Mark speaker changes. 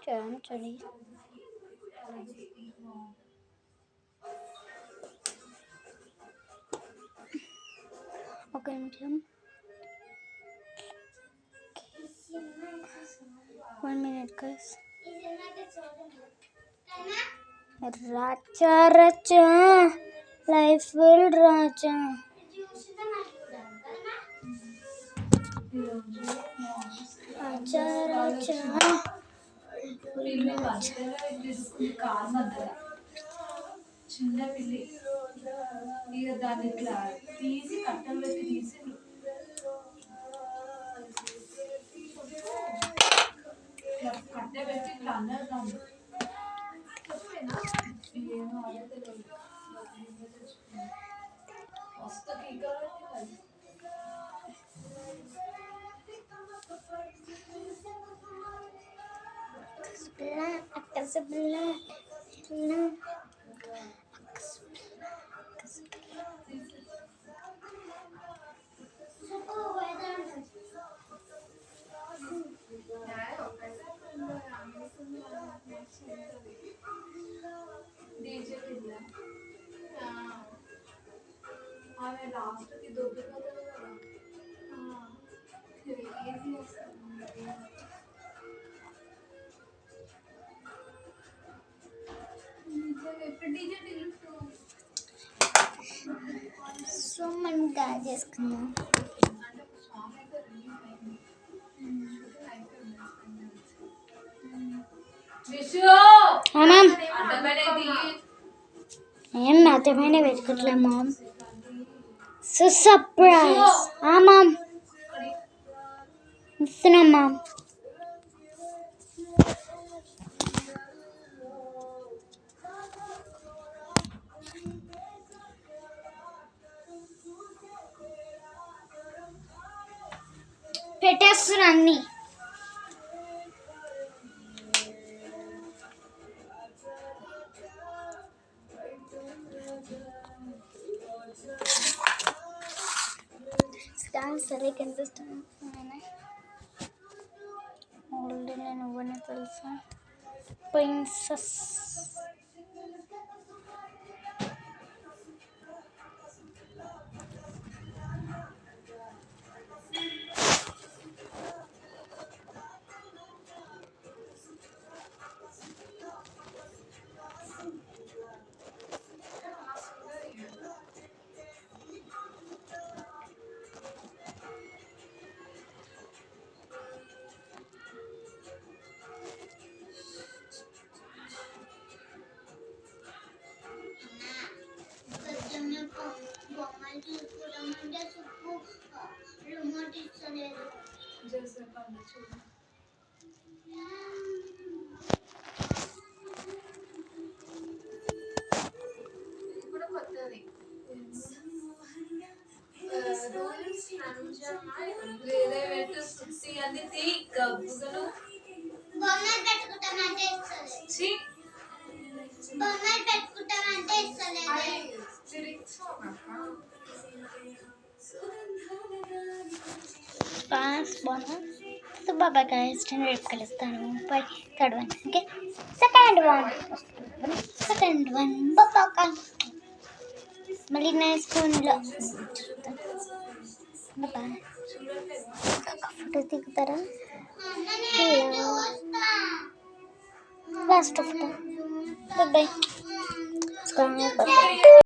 Speaker 1: చూడండి ఒక నిమిషం 1 minute guys. Raja life will Raja
Speaker 2: చిన్న పిల్లి ఇక దాన్ని ఇట్లా తీసి కట్టలు పెట్టి తీసి కట్టె పెట్టి ఇట్లా అన్నారు దాన్ని ఏమో అదే తెలియదు వస్తుంది ఆమె లాస్ట్కి దొబ్బిపోతుంది కదా ఈజీ వస్తుంది
Speaker 1: సో మనం గాలి చేసుకుందాం ఏం అర్థమైన పెట్టుకోవట్లే మామ్ సో సర్ప్రైజ్ మామ్ ఇస్తున్నాం మామ్ పెట్టేస్తున్నా అన్నీ సరే కనిపిస్తున్నాను నేను ఇవ్వని తెలుసా ప్రిన్సెస్ సో బాబా గైస్ నేను రేపు కలుస్తాను bye third one okay second one బాబా మళ్ళీ నా స్కూల్లో బాబా ఫోటో దిగుతారా లాస్ట్ ఫోటో బాయ్ బాయ్